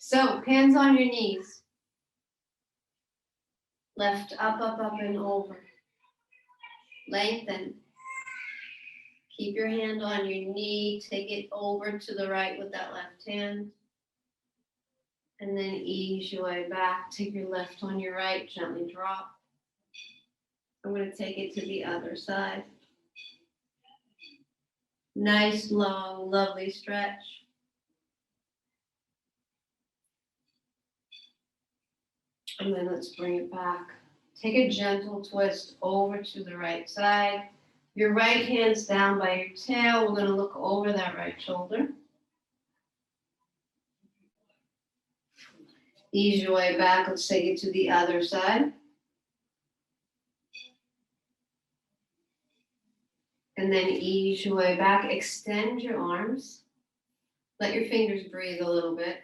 So hands on your knees. Left up, up, up, and over. Lengthen. Keep your hand on your knee. Take it over to the right with that left hand. And then ease your way back. Take your left on your right. Gently drop. I'm going to take it to the other side. Nice, long, lovely stretch. And then let's bring it back. Take a gentle twist over to the right side. Your right hand's down by your tail. We're going to look over that right shoulder. Ease your way back. Let's take it to the other side. And then ease your way back. Extend your arms. Let your fingers breathe a little bit.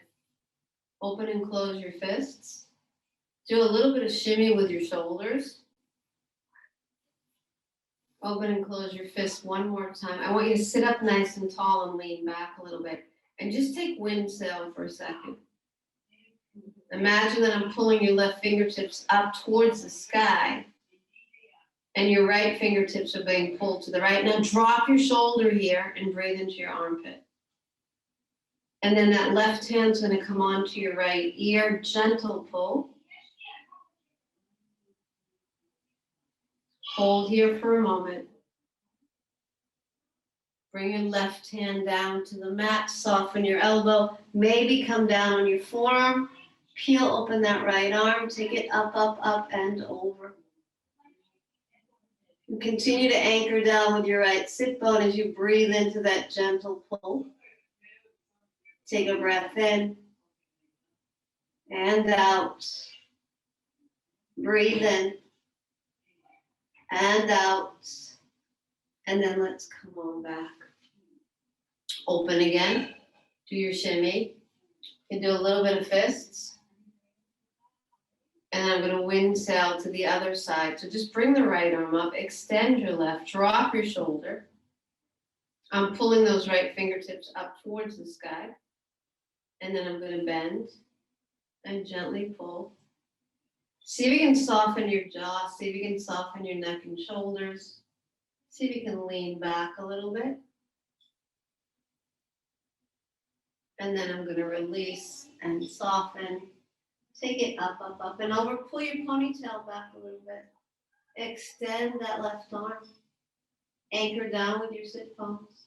Open and close your fists. Do a little bit of shimmy with your shoulders. Open and close your fists one more time. I want you to sit up nice and tall and lean back a little bit. And just take wind sail for a second. Imagine that I'm pulling your left fingertips up towards the sky. And your right fingertips are being pulled to the right. Now drop your shoulder here and breathe into your armpit. And then that left hand's going to come onto your right ear. Gentle pull. Hold here for a moment. Bring your left hand down to the mat. Soften your elbow. Maybe come down on your forearm. Peel open that right arm. Take it up, up, up, and over. And continue to anchor down with your right sit bone as you breathe into that gentle pull. Take a breath in and out. Breathe in and out. And then let's come on back. Open again. Do your shimmy. You can do a little bit of fists. And I'm going to wind sail to the other side. So just bring the right arm up, extend your left, drop your shoulder. I'm pulling those right fingertips up towards the sky. And then I'm going to bend and gently pull. See if you can soften your jaw. See if you can soften your neck and shoulders. See if you can lean back a little bit. And then I'm going to release and soften. Take it up, up, up, and over. Pull your ponytail back a little bit. Extend that left arm. Anchor down with your sit bones.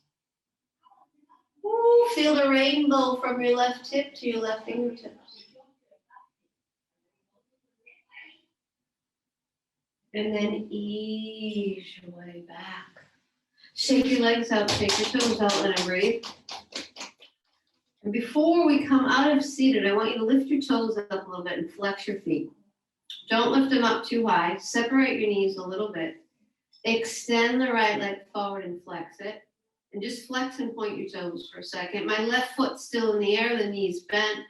Ooh, feel the rainbow from your left tip to your left fingertips. And then ease your way back. Shake your legs out, shake your toes out, let it breathe. And before we come out of seated, I want you to lift your toes up a little bit and flex your feet. Don't lift them up too high. Separate your knees a little bit. Extend the right leg forward and flex it. And just flex and point your toes for a second. My left foot's still in the air, the knee's bent.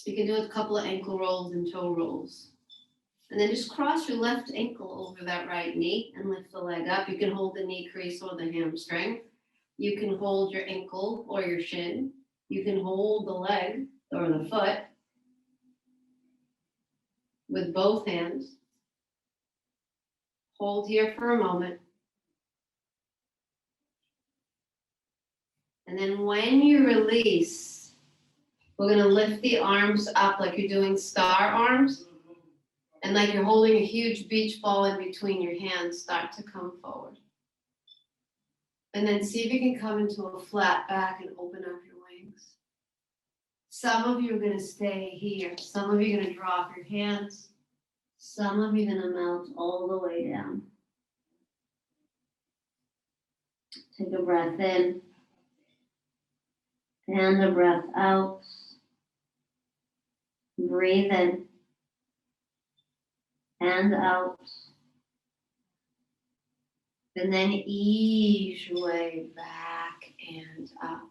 You can do a couple of ankle rolls and toe rolls. And then just cross your left ankle over that right knee and lift the leg up. You can hold the knee crease or the hamstring. You can hold your ankle or your shin. You can hold the leg or the foot with both hands. Hold here for a moment. And then when you release, we're going to lift the arms up like you're doing star arms. And like you're holding a huge beach ball in between your hands, start to come forward. And then see if you can come into a flat back and open up your wings. Some of you are going to stay here. Some of you are going to drop your hands. Some of you are going to melt all the way down. Take a breath in. And a breath out. Breathe in. And out. And then ease your way back and up.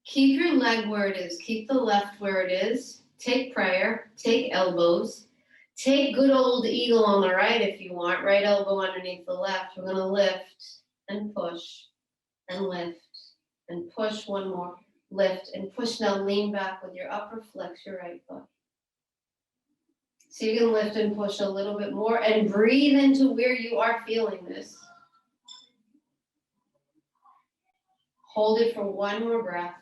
Keep your leg where it is. Keep the left where it is. Take prayer. Take elbows. Take good old eagle on the right if you want. Right elbow underneath the left. We're going to lift and push and lift and push one more. lift and push. Now lean back with your upper, flex your right foot. So you can lift and push a little bit more and breathe into where you are feeling this. Hold it for one more breath.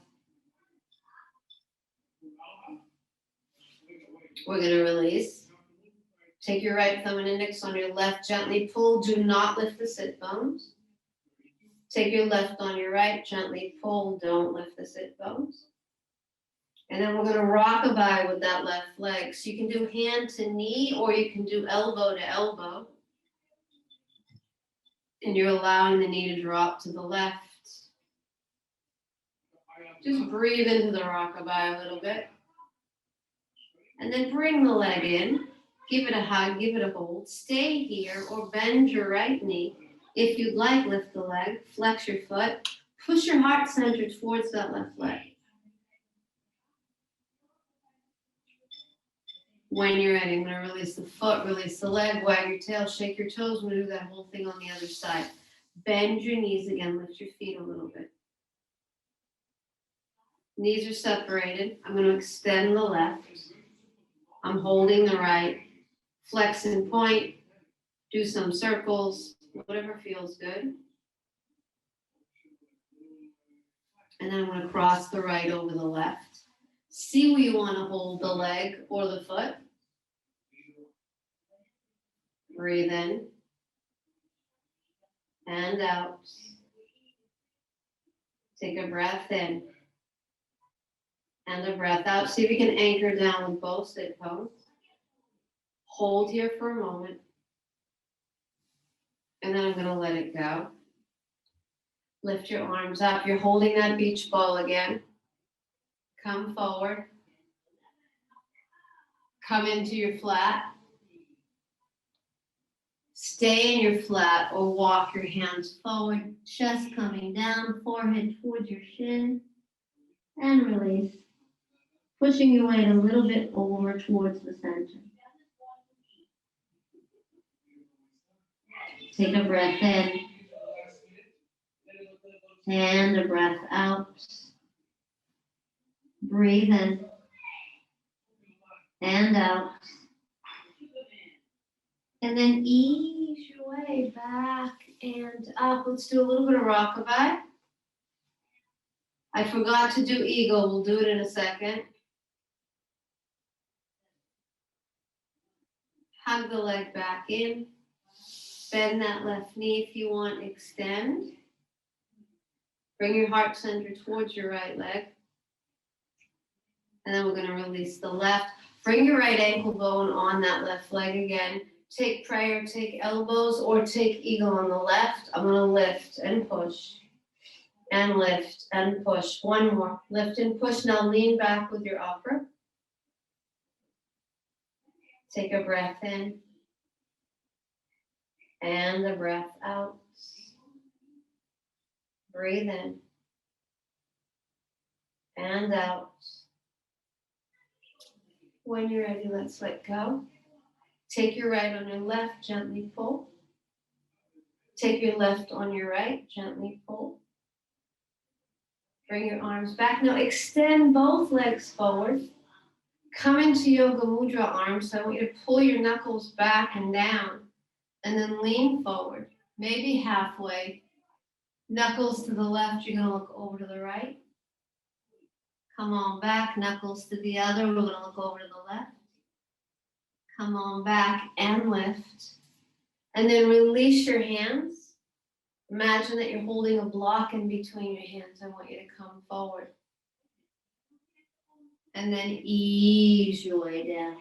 We're going to release. Take your right thumb and index on your left, gently pull. Do not lift the sit bones. Take your left on your right, gently pull. Don't lift the sit bones. And then we're going to rockabye with that left leg. So you can do hand to knee or you can do elbow to elbow. And you're allowing the knee to drop to the left. Just breathe into the rockabye a little bit. And then bring the leg in. Give it a hug, give it a hold. Stay here or bend your right knee. If you'd like, lift the leg, flex your foot. Push your heart center towards that left leg. When you're ready, I'm going to release the foot, release the leg, wag your tail, shake your toes. We're going to do that whole thing on the other side. Bend your knees again, lift your feet a little bit. Knees are separated. I'm going to extend the left. I'm holding the right. Flex and point. Do some circles, whatever feels good. And then I'm going to cross the right over the left. See where you want to hold the leg or the foot. Breathe in and out. Take a breath in and a breath out. See if you can anchor down with both sit bones. Hold here for a moment. And then I'm going to let it go. Lift your arms up. You're holding that beach ball again. Come forward. Come into your flat. Stay in your flat or walk your hands forward. Chest coming down, forehead towards your shin. And release. Pushing your weight a little bit over towards the center. Take a breath in. And a breath out. Breathe in. And out. And then ease your way back and up. Let's do a little bit of rockabye. I forgot to do eagle. We'll do it in a second. Hug the leg back in. Bend that left knee if you want. Extend. Bring your heart center towards your right leg. And then we're going to release the left. Bring your right ankle bone on that left leg again. Take prayer, take elbows, or take eagle on the left. I'm going to lift and push. And lift and push. One more. Lift and push. Now lean back with your upper. Take a breath in. And a breath out. Breathe in. And out. When you're ready, let's let go. Take your right on your left, gently pull. Take your left on your right, gently pull. Bring your arms back. Now extend both legs forward. Come into Yoga Mudra arms. So I want you to pull your knuckles back and down. And then lean forward, maybe halfway. Knuckles to the left, you're going to look over to the right. Come on back, knuckles to the other, we're going to look over to the left. Come on back and lift. And then release your hands. Imagine that you're holding a block in between your hands. I want you to come forward. And then ease your way down.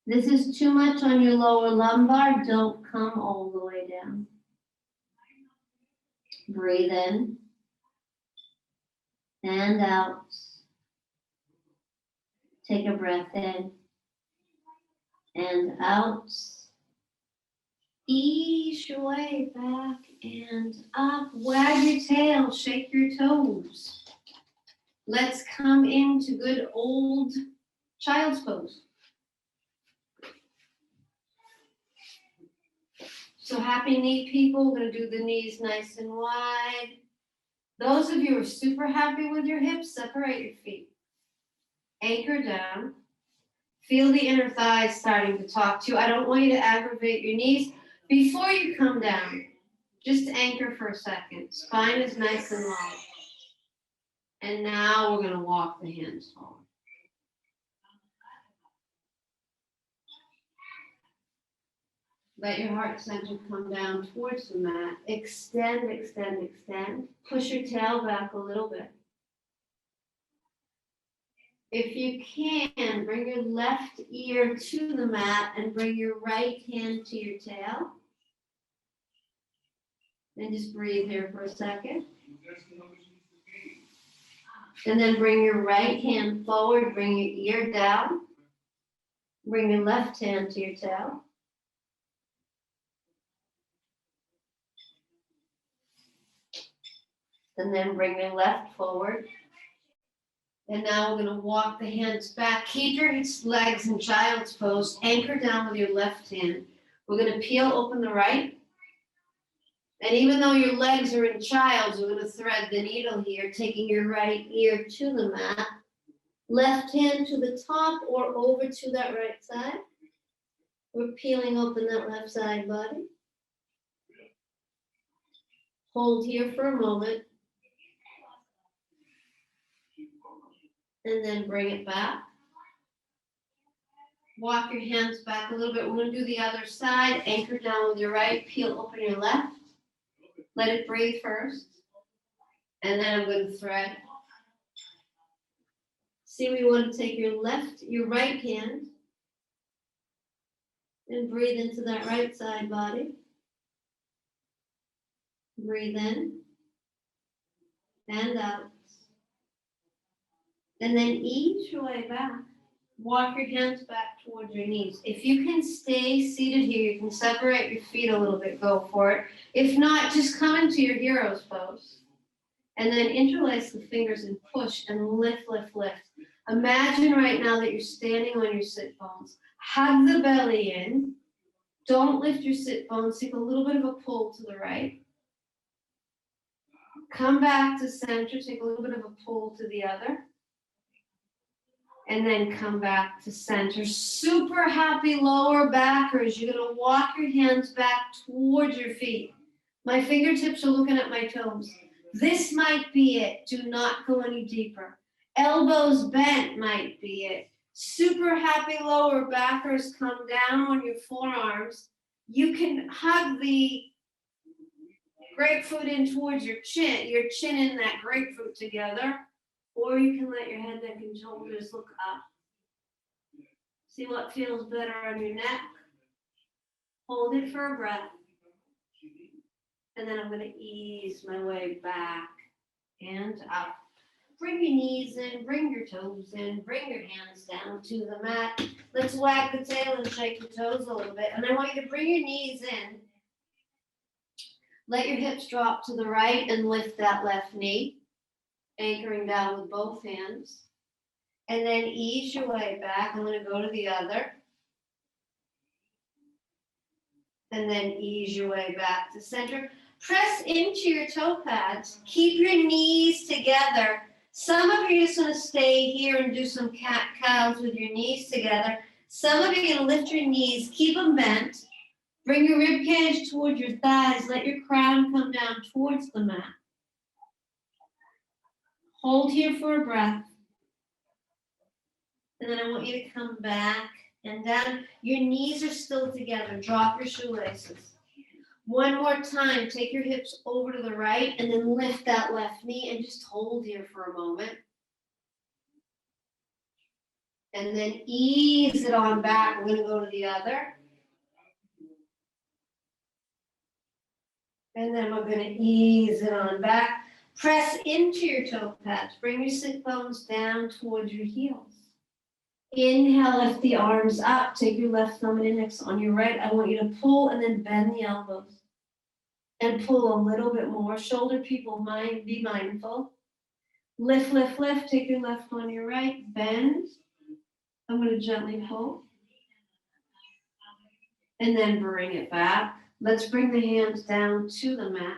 This is too much on your lower lumbar. Don't come all the way down. Breathe in. And out. Take a breath in. And out. Ease your way back and up. Wag your tail. Shake your toes. Let's come into good old child's pose. So happy knee people, we're going to do the knees nice and wide. Those of you who are super happy with your hips, separate your feet. Anchor down. Feel the inner thighs starting to talk to you. I don't want you to aggravate your knees. Before you come down, just anchor for a second. Spine is nice and long. And now we're going to walk the hands forward. Let your heart center come down towards the mat. Extend, extend, extend. Push your tail back a little bit. If you can, bring your left ear to the mat and bring your right hand to your tail. And just breathe here for a second. And then bring your right hand forward, bring your ear down. Bring your left hand to your tail. And then bring your left forward. And now we're going to walk the hands back. Keep your legs in child's pose. Anchor down with your left hand. We're going to peel open the right. And even though your legs are in child's, we're going to thread the needle here, taking your right ear to the mat. Left hand to the top or over to that right side. We're peeling open that left side body. Hold here for a moment. And then bring it back. Walk your hands back a little bit. We're going to do the other side. Anchor down with your right. Peel open your left. Let it breathe first. And then I'm going to thread. See, we want to take your right hand and breathe into that right side body. Breathe in and out. And then ease your way back. Walk your hands back towards your knees. If you can stay seated here, you can separate your feet a little bit, go for it. If not, just come into your hero's pose. And then interlace the fingers and push and lift, lift, lift. Imagine right now that you're standing on your sit bones. Hug the belly in. Don't lift your sit bones. Take a little bit of a pull to the right. Come back to center. Take a little bit of a pull to the other. And then come back to center. Super happy lower backers. You're going to walk your hands back towards your feet. My fingertips are looking at my toes. This might be it. Do not go any deeper. Elbows bent might be it. Super happy lower backers. Come down on your forearms. You can hug the grapefruit in towards your chin in that grapefruit together. Or you can let your head, neck, and shoulders look up. See what feels better on your neck. Hold it for a breath. And then I'm going to ease my way back and up. Bring your knees in, bring your toes in, bring your hands down to the mat. Let's wag the tail and shake your toes a little bit. And I want you to bring your knees in. Let your hips drop to the right and lift that left knee. Anchoring down with both hands. And then ease your way back. I'm going to go to the other. And then ease your way back to center. Press into your toe pads. Keep your knees together. Some of you are just going to stay here and do some cat-cows with your knees together. Some of you are going to lift your knees. Keep them bent. Bring your rib cage towards your thighs. Let your crown come down towards the mat. Hold here for a breath. And then I want you to come back and down. Your knees are still together. Drop your shoelaces. One more time, take your hips over to the right and then lift that left knee and just hold here for a moment. And then ease it on back. We're going to go to the other. And then we're going to ease it on back. Press into your toe pads. Bring your sit bones down towards your heels. Inhale, lift the arms up. Take your left thumb and index on your right. I want you to pull and then bend the elbows. And pull a little bit more. Shoulder people, be mindful. Lift, lift, lift. Take your left on your right. Bend. I'm going to gently pull. And then bring it back. Let's bring the hands down to the mat.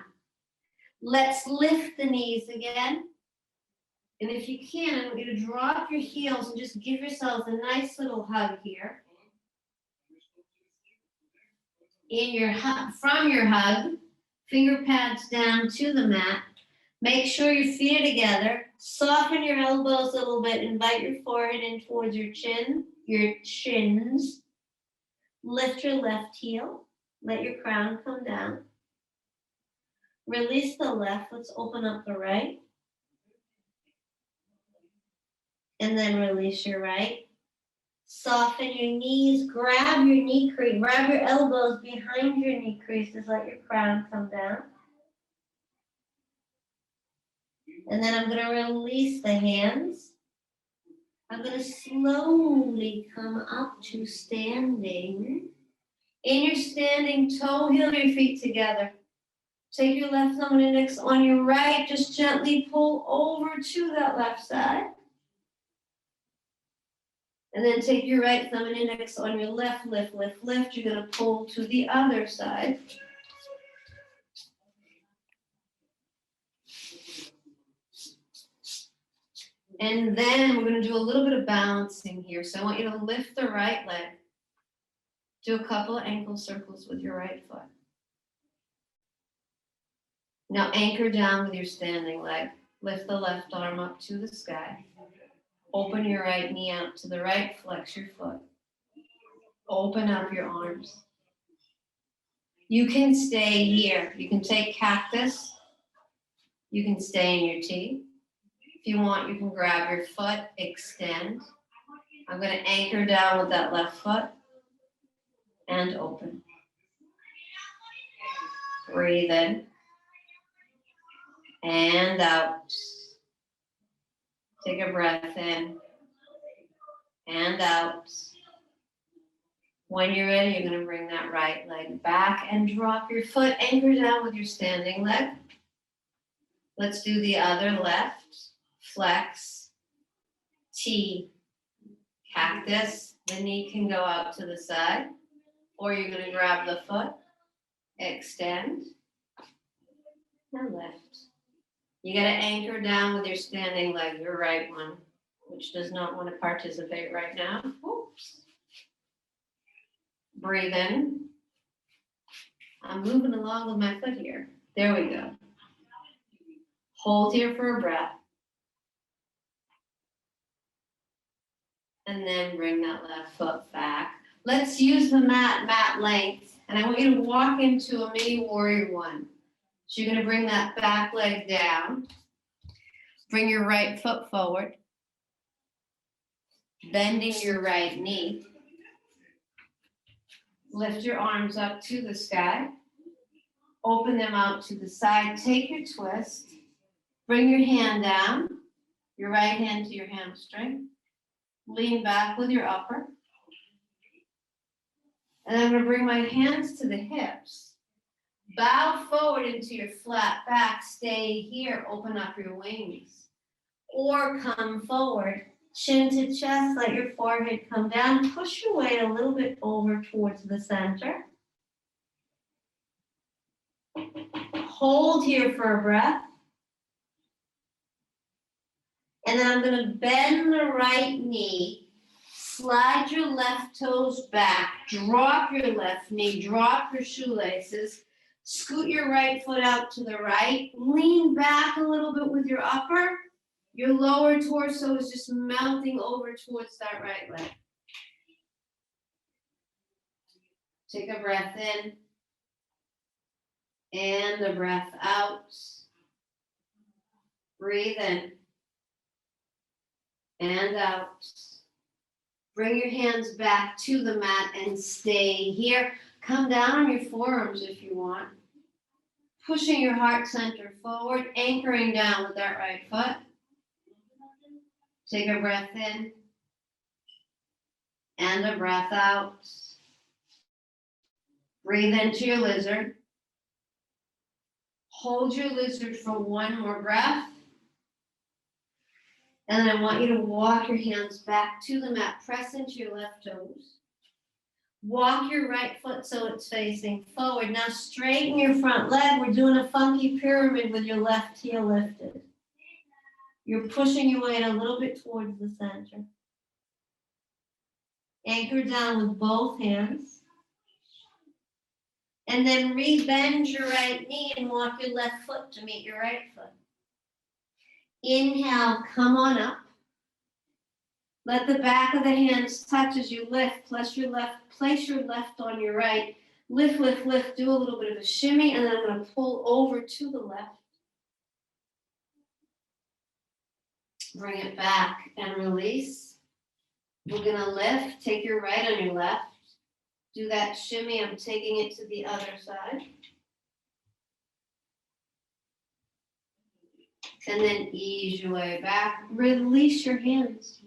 Let's lift the knees again. And if you can, I want you to drop your heels and just give yourselves a nice little hug here. From your hug, finger pads down to the mat. Make sure your feet are together. Soften your elbows a little bit. Invite your forehead in towards your chins. Lift your left heel. Let your crown come down. Release the left. Let's open up the right. And then release your right. Soften your knees. Grab your knee crease. Grab your elbows behind your knee creases. Let your crown come down. And then I'm going to release the hands. I'm going to slowly come up to standing. In your standing, toe heel your feet together. Take your left thumb and index on your right. Just gently pull over to that left side. And then take your right thumb and index on your left, lift, lift, lift. You're going to pull to the other side. And then we're going to do a little bit of balancing here. So I want you to lift the right leg. Do a couple of ankle circles with your right foot. Now anchor down with your standing leg. Lift the left arm up to the sky. Open your right knee out to the right. Flex your foot. Open up your arms. You can stay here. You can take cactus. You can stay in your T. If you want, you can grab your foot, extend. I'm going to anchor down with that left foot and open. Breathe in and out. Take a breath in and out. When you're ready, you're going to bring that right leg back and drop your foot. Anchor down with your standing leg. Let's do the other left. Flex, T, cactus. The knee can go out to the side, or you're going to grab the foot, extend, and lift. You got to anchor down with your standing leg, your right one, which does not want to participate right now. Oops. Breathe in. I'm moving along with my foot here. There we go. Hold here for a breath. And then bring that left foot back. Let's use the mat length. And I want you to walk into a mini warrior one. So you're going to bring that back leg down. Bring your right foot forward. Bending your right knee. Lift your arms up to the sky. Open them out to the side. Take your twist. Bring your hand down. Your right hand to your hamstring. Lean back with your upper. And I'm going to bring my hands to the hips. Bow forward into your flat back. Stay here. Open up your wings. Or come forward. Chin to chest. Let your forehead come down. Push your weight a little bit over towards the center. Hold here for a breath. And then I'm going to bend the right knee, slide your left toes back, drop your left knee, drop your shoelaces, scoot your right foot out to the right, lean back a little bit with your upper. Your lower torso is just melting over towards that right leg. Take a breath in and a breath out. Breathe in. And out. Bring your hands back to the mat and stay here. Come down on your forearms if you want. Pushing your heart center forward, anchoring down with that right foot. Take a breath in and a breath out. Breathe into your lizard. Hold your lizard for one more breath. And then I want you to walk your hands back to the mat. Press into your left toes. Walk your right foot so it's facing forward. Now straighten your front leg. We're doing a funky pyramid with your left heel lifted. You're pushing your weight a little bit towards the center. Anchor down with both hands. And then re-bend your right knee and walk your left foot to meet your right foot. Inhale, come on up. Let the back of the hands touch as you lift. Place your left on your right. Lift, lift, lift. Do a little bit of a shimmy, and then I'm going to pull over to the left. Bring it back and release. We're going to lift. Take your right on your left. Do that shimmy. I'm taking it to the other side. And then ease your way back. Release your hands.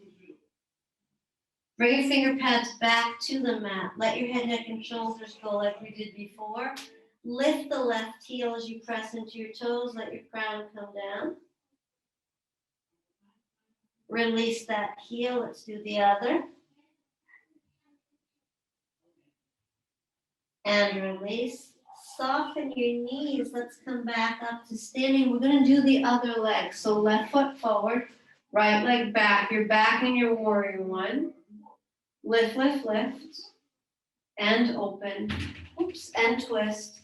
Bring your finger pads back to the mat. Let your head, neck, and shoulders go like we did before. Lift the left heel as you press into your toes. Let your crown come down. Release that heel. Let's do the other. And release. Soften your knees. Let's come back up to standing. We're going to do the other leg. So left foot forward, right leg back. You're back in your warrior one. Lift, lift, lift. And open. Oops, and twist.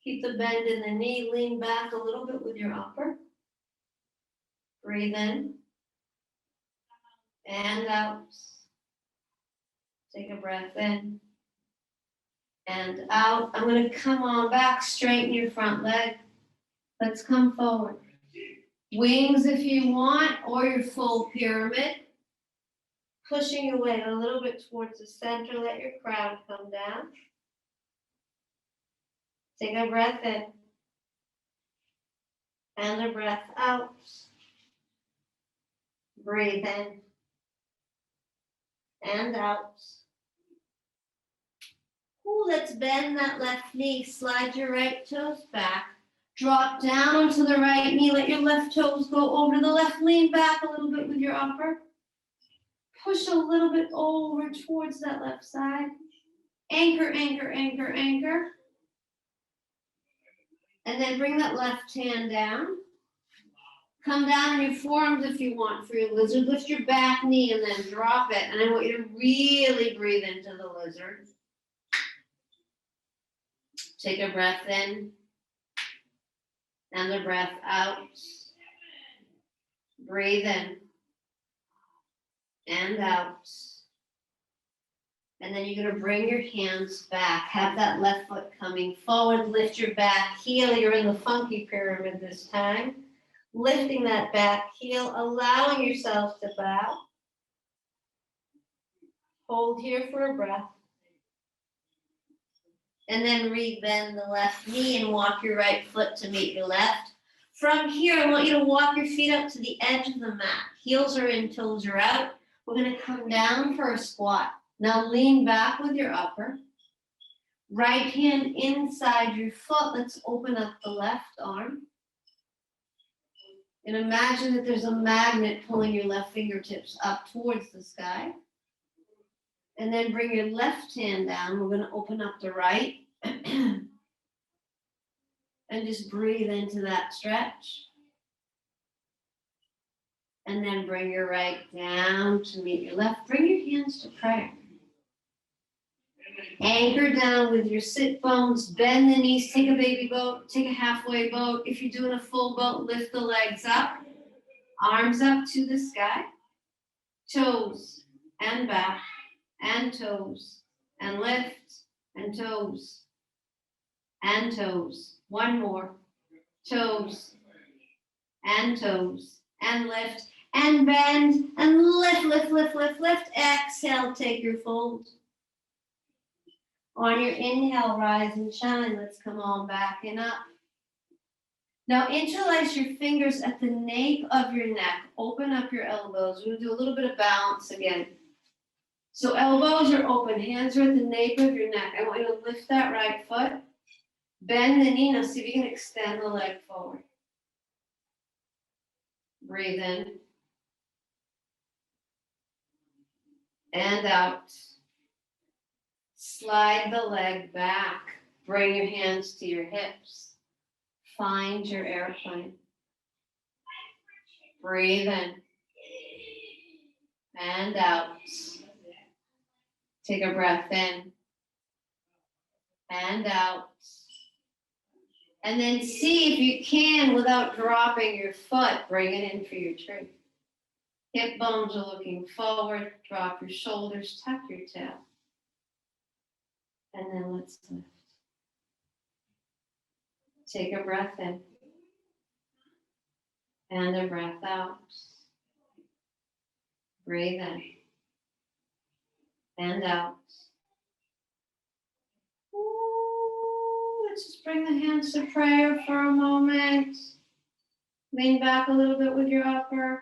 Keep the bend in the knee. Lean back a little bit with your upper. Breathe in. And out. Take a breath in. And out. I'm going to come on back, straighten your front leg. Let's come forward. Wings if you want, or your full pyramid. Pushing your weight a little bit towards the center. Let your crown come down. Take a breath in. And a breath out. Breathe in. And out. Ooh, let's bend that left knee. Slide your right toes back. Drop down onto the right knee. Let your left toes go over to the left. Lean back a little bit with your upper. Push a little bit over towards that left side. Anchor, anchor, anchor, anchor. And then bring that left hand down. Come down on your forearms if you want for your lizard. Lift your back knee and then drop it. And I want you to really breathe into the lizard. Take a breath in and a breath out. Breathe in and out. And then you're going to bring your hands back. Have that left foot coming forward. Lift your back heel. You're in the funky pyramid this time. Lifting that back heel, allowing yourself to bow. Hold here for a breath. And then re-bend the left knee and walk your right foot to meet your left. From here, I want you to walk your feet up to the edge of the mat. Heels are in, toes are out. We're going to come down for a squat. Now lean back with your upper. Right hand inside your foot. Let's open up the left arm. And imagine that there's a magnet pulling your left fingertips up towards the sky. And then bring your left hand down. We're going to open up the right. And just breathe into that stretch. And then bring your right down to meet your left. Bring your hands to prayer. Anchor down with your sit bones. Bend the knees. Take a baby boat. Take a halfway boat. If you're doing a full boat, lift the legs up. Arms up to the sky. Toes and back. And toes, and lift, and toes, and toes. One more. Toes, and toes, and lift, and bend, and lift, lift, lift, lift, lift. Exhale, take your fold. On your inhale, rise and shine. Let's come on back and up. Now interlace your fingers at the nape of your neck. Open up your elbows. We're going to do a little bit of balance again. So elbows are open, hands are at the nape of your neck. I want you to lift that right foot, bend the knee. Now see if you can extend the leg forward. Breathe in and out. Slide the leg back. Bring your hands to your hips. Find your airplane. Breathe in and out. Take a breath in and out. And then see if you can, without dropping your foot, bring it in for your tree. Hip bones are looking forward. Drop your shoulders, tuck your tail. And then let's lift. Take a breath in and a breath out. Breathe in and out. Ooh, let's just bring the hands to prayer for a moment. Lean back a little bit with your upper.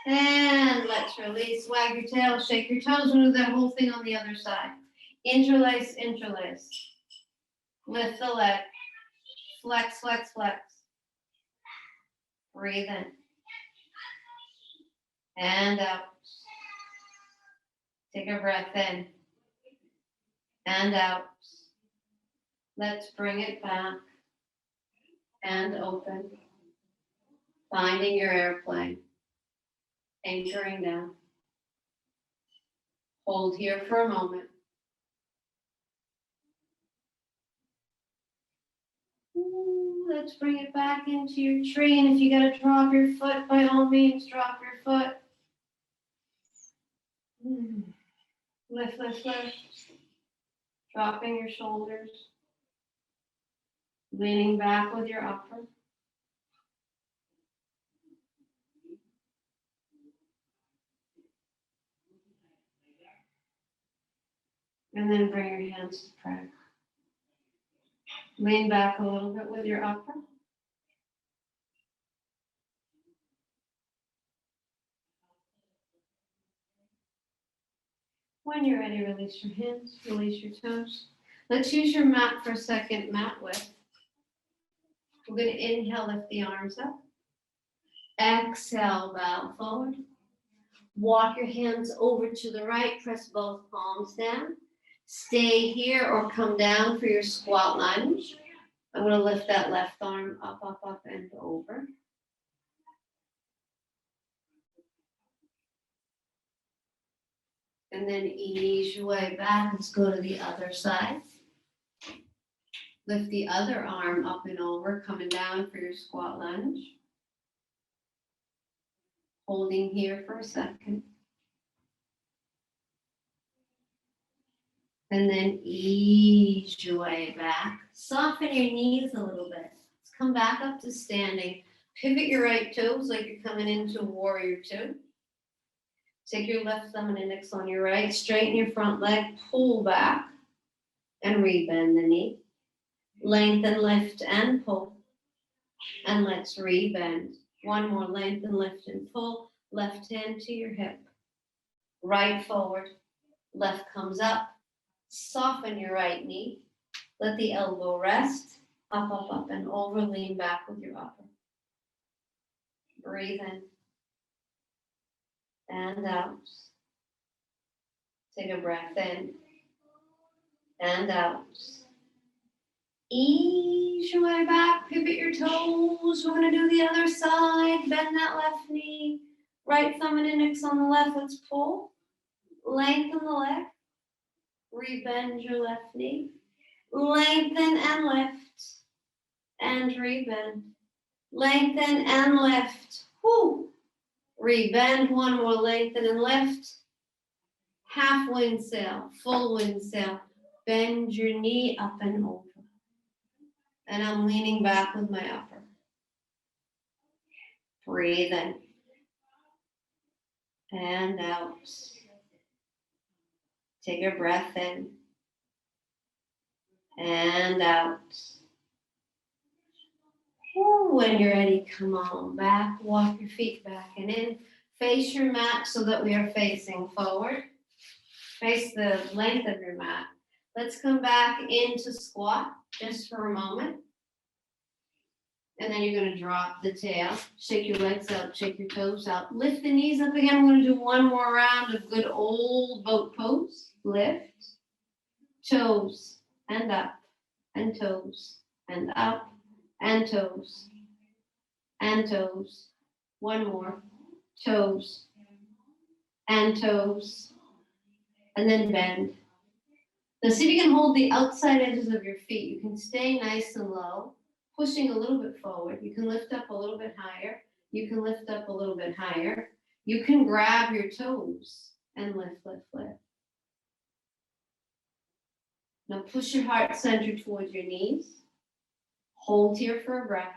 And let's release. Wag your tail, shake your toes, and do that whole thing on the other side. Interlace, interlace. Lift the leg. Flex, flex, flex. Breathe in. And out. Take a breath in. And out. Let's bring it back. And open. Finding your airplane. Anchoring down. Hold here for a moment. Ooh, let's bring it back into your tree. And if you got to drop your foot, by all means, drop your foot. Lift, lift, lift. Dropping your shoulders. Leaning back with your upper. And then bring your hands to prayer. Lean back a little bit with your upper. When you're ready, release your hands, release your toes. Let's use your mat for a second, mat width. We're going to inhale, lift the arms up. Exhale, bow forward. Walk your hands over to the right, press both palms down. Stay here or come down for your squat lunge. I'm going to lift that left arm up, up, up, and over. And then ease your way back. Let's go to the other side. Lift the other arm up and over, coming down for your squat lunge. Holding here for a second. And then ease your way back. Soften your knees a little bit. Let's come back up to standing. Pivot your right toes like you're coming into warrior two. Take your left thumb and index on your right. Straighten your front leg. Pull back and rebend the knee. Lengthen, lift, and pull. And let's rebend. One more, lengthen, lift, and pull. Left hand to your hip. Right forward. Left comes up. Soften your right knee. Let the elbow rest. Up, up, up, and over. Lean back with your upper. Breathe in. And out. Take a breath in. And out. Ease your way back. Pivot your toes. We're going to do the other side. Bend that left knee. Right thumb and index on the left. Let's pull. Lengthen the leg. Rebend your left knee. Lengthen and lift. And rebend. Lengthen and lift. Whoo. Rebend. One more. Lengthen and lift. Half wind sail. Full wind sail. Bend your knee up and over. And I'm leaning back with my upper. Breathe in. And out. Take a breath in. And out. Ooh, when you're ready, come on back. Walk your feet back and in. Face your mat so that we are facing forward. Face the length of your mat. Let's come back into squat just for a moment. And then you're gonna drop the tail, shake your legs out, shake your toes out, lift the knees up again. We're gonna do one more round of good old boat pose. Lift, toes, and up, and toes, and up, and toes, and toes. One more, toes, and toes, and then bend. Now see if you can hold the outside edges of your feet. You can stay nice and low, pushing a little bit forward. You can lift up a little bit higher. You can lift up a little bit higher. You can grab your toes and lift, lift, lift. Now push your heart center towards your knees. Hold here for a breath.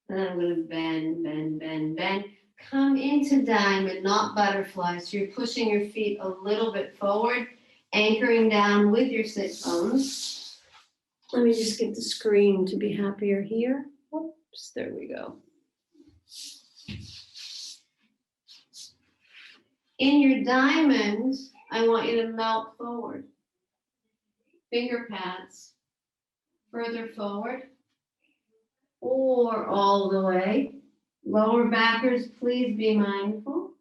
And I'm going to bend, bend, bend, bend. Come into diamond, not butterfly. So you're pushing your feet a little bit forward, anchoring down with your sit bones. Let me just get the screen to be happier here. Whoops, there we go. In your diamond, I want you to melt forward. Finger pads further forward or all the way. Lower backers, please be mindful.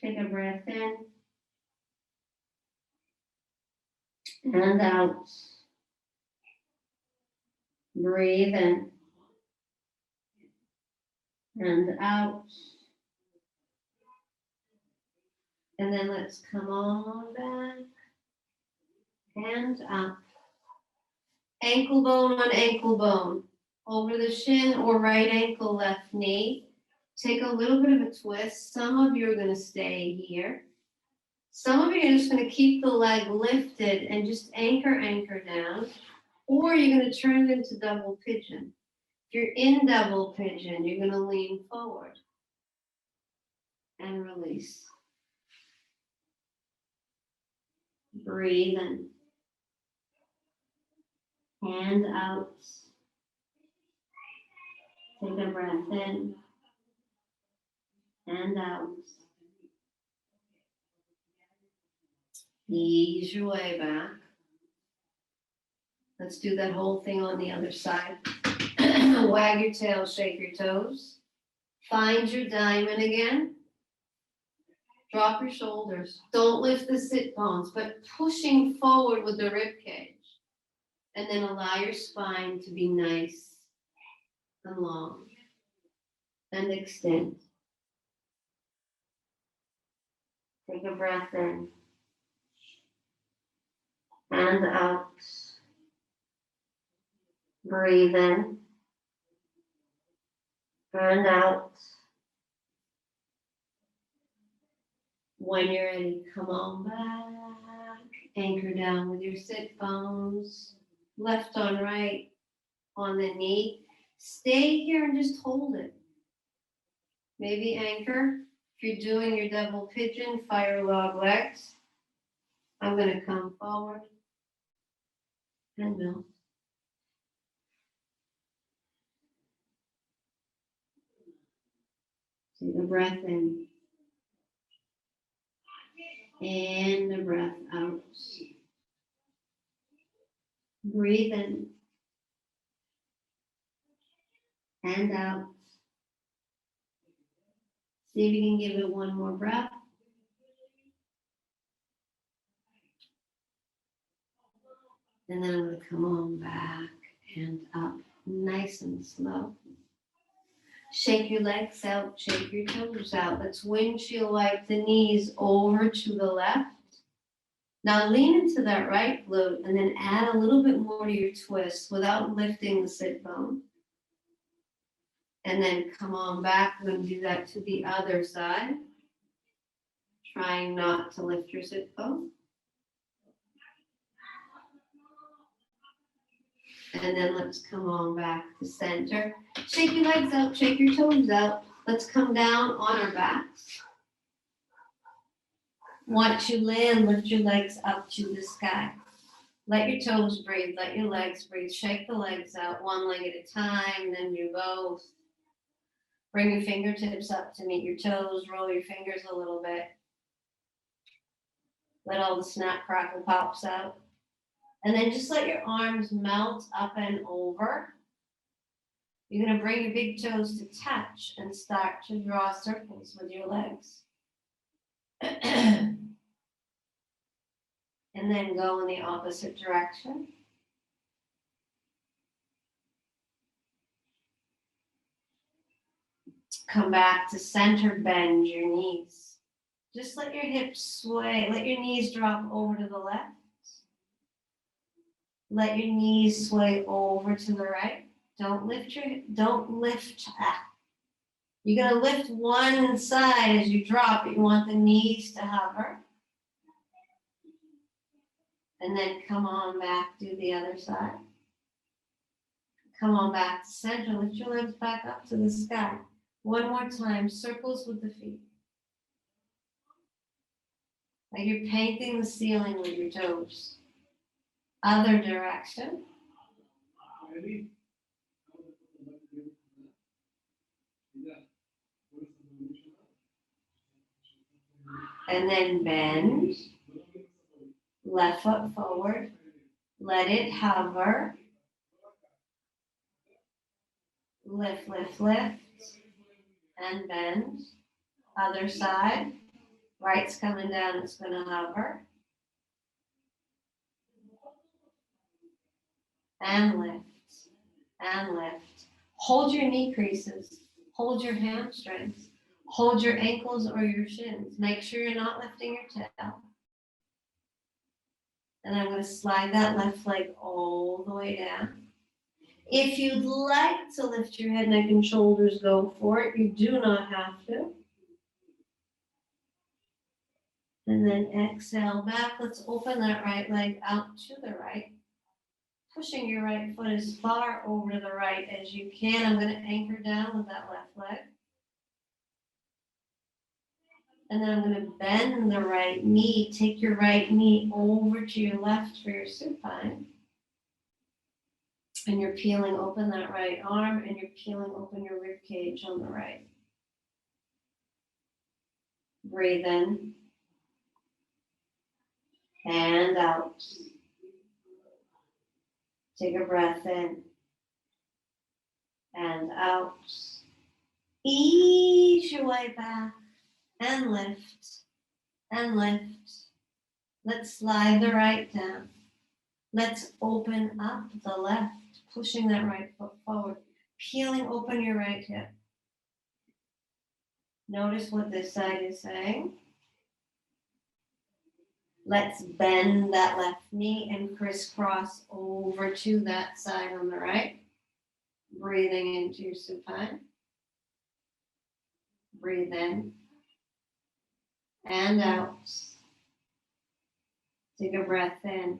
Take a breath in and out. Breathe in and out. And then let's come on back and up. Ankle bone on ankle bone. Over the shin or right ankle, left knee. Take a little bit of a twist. Some of you are going to stay here. Some of you are just going to keep the leg lifted and just anchor down. Or you're going to turn it into double pigeon. If you're in double pigeon, you're going to lean forward and release. Breathe in. Hand out. Take a breath in and out. Ease your way back. Let's do that whole thing on the other side. Wag your tail, shake your toes. Find your diamond again. Drop your shoulders. Don't lift the sit bones, but pushing forward with the rib cage. And then allow your spine to be nice and long. And extend. Take a breath in. And out. Breathe in. And out. When you're ready, come on back. Anchor down with your sit bones. Left on right on the knee. Stay here and just hold it. Maybe anchor. If you're doing your double pigeon, fire log legs. I'm going to come forward and melt. Take a breath in. And a breath out. Breathe in. And out. See if you can give it one more breath. And then I'm going to come on back and up, nice and slow. Shake your legs out, shake your toes out. Let's windshield wipe the knees over to the left. Now lean into that right glute and then add a little bit more to your twist without lifting the sit bone. And then come on back. We're going to do that to the other side. Trying not to lift your sit bone. And then let's come on back to center. Shake your legs out, shake your toes out. Let's come down on our backs. Once you land, lift your legs up to the sky. Let your toes breathe, let your legs breathe. Shake the legs out one leg at a time, then do both. Bring your fingertips up to meet your toes, roll your fingers a little bit. Let all the snap, crackle, pops out. And then just let your arms melt up and over. You're going to bring your big toes to touch and start to draw circles with your legs. And then go in the opposite direction. Come back to center, bend your knees. Just let your hips sway, let your knees drop over to the left. Let your knees sway over to the right. Don't lift. You're gonna lift one side as you drop, but you want the knees to hover. And then come on back, do the other side. Come on back to center, lift your legs back up to the sky. One more time, circles with the feet. Like you're painting the ceiling with your toes. Other direction. And then bend. Left foot forward. Let it hover. Lift, lift, lift. And bend. Other side. Right's coming down, it's going to hover. And lift. And lift. Hold your knee creases. Hold your hamstrings. Hold your ankles or your shins. Make sure you're not lifting your tail. And I'm going to slide that left leg all the way down. If you'd like to lift your head, neck, and shoulders, go for it. You do not have to. And then exhale back. Let's open that right leg out to the right. Pushing your right foot as far over to the right as you can. I'm going to anchor down with that left leg. And then I'm going to bend the right knee. Take your right knee over to your left for your supine. And you're peeling open that right arm, and you're peeling open your rib cage on the right. Breathe in. And out. Take a breath in. And out. Ease your way back. And lift. And lift. Let's slide the right down. Let's open up the left. Pushing that right foot forward. Peeling open your right hip. Notice what this side is saying. Let's bend that left knee and crisscross over to that side on the right. Breathing into your supine. Breathe in. And out. Take a breath in.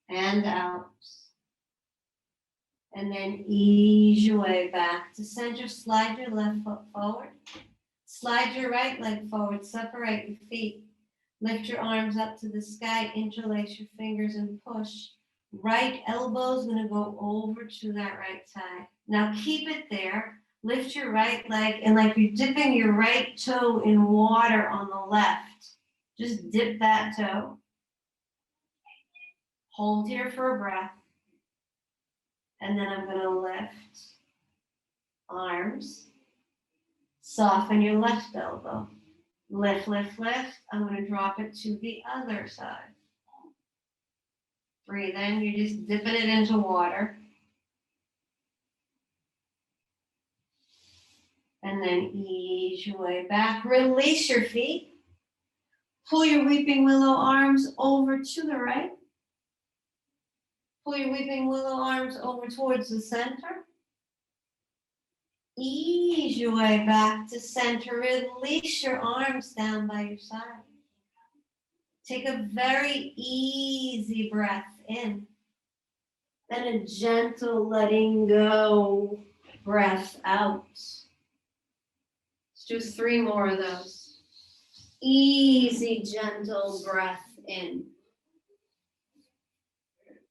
And out. And then ease your way back to center. Slide your left foot forward. Slide your right leg forward. Separate your feet. Lift your arms up to the sky. Interlace your fingers and push. Right elbow is going to go over to that right side. Now keep it there. Lift your right leg and like you're dipping your right toe in water on the left. Just dip that toe. Hold here for a breath. And then I'm going to lift arms. Soften your left elbow. Lift, lift, lift. I'm going to drop it to the other side. Breathe in. You're just dipping it into water. And then ease your way back. Release your feet. Pull your weeping willow arms over to the right. Pull your weeping willow arms over towards the center. Ease your way back to center. Release your arms down by your side. Take a very easy breath in. And a gentle letting go breath out. Let's do 3 more of those. Easy, gentle breath in.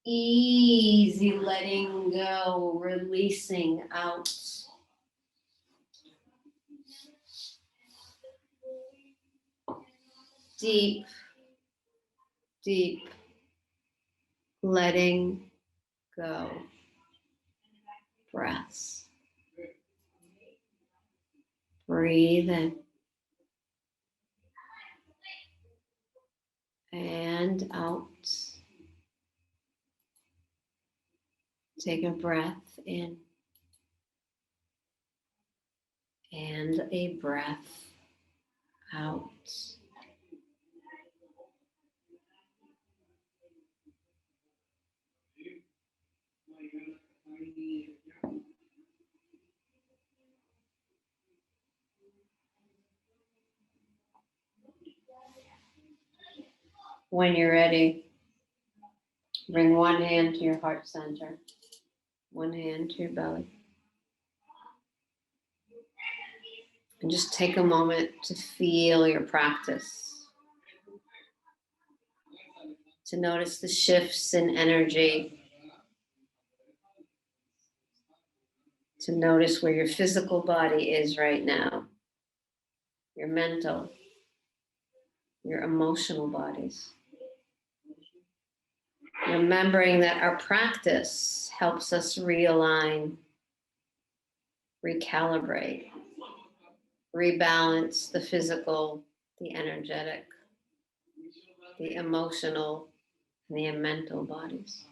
Easy letting go, releasing out. deep, deep letting go breaths. Breathe in and out. Take a breath in and a breath out. When you're ready, bring one hand to your heart center, one hand to your belly. And just take a moment to feel your practice, to notice the shifts in energy, to notice where your physical body is right now, your mental, your emotional bodies. Remembering that our practice helps us realign, recalibrate, rebalance the physical, the energetic, the emotional, and the mental bodies.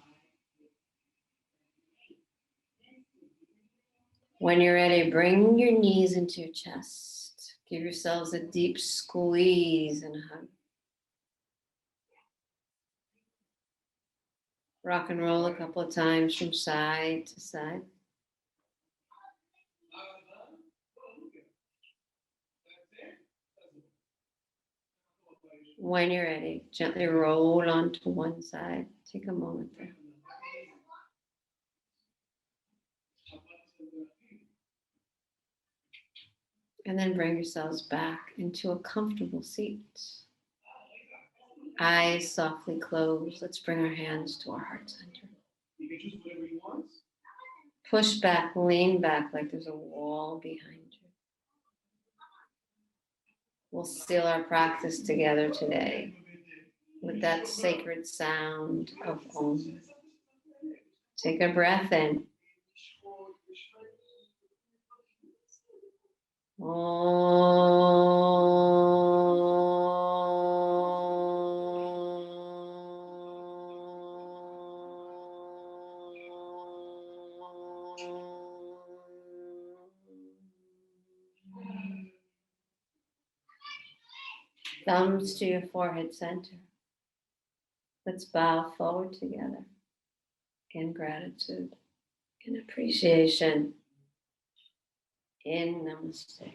When you're ready, bring your knees into your chest. Give yourselves a deep squeeze and a hug. Rock and roll a couple of times from side to side. When you're ready, gently roll onto one side. Take a moment there. And then bring yourselves back into a comfortable seat. Eyes softly closed. Let's bring our hands to our heart center. Push back, lean back like there's a wall behind you. We'll seal our practice together today with that sacred sound of Om. Take a breath in. Thumbs to your forehead center. Let's bow forward together in gratitude, in appreciation, in Namaste.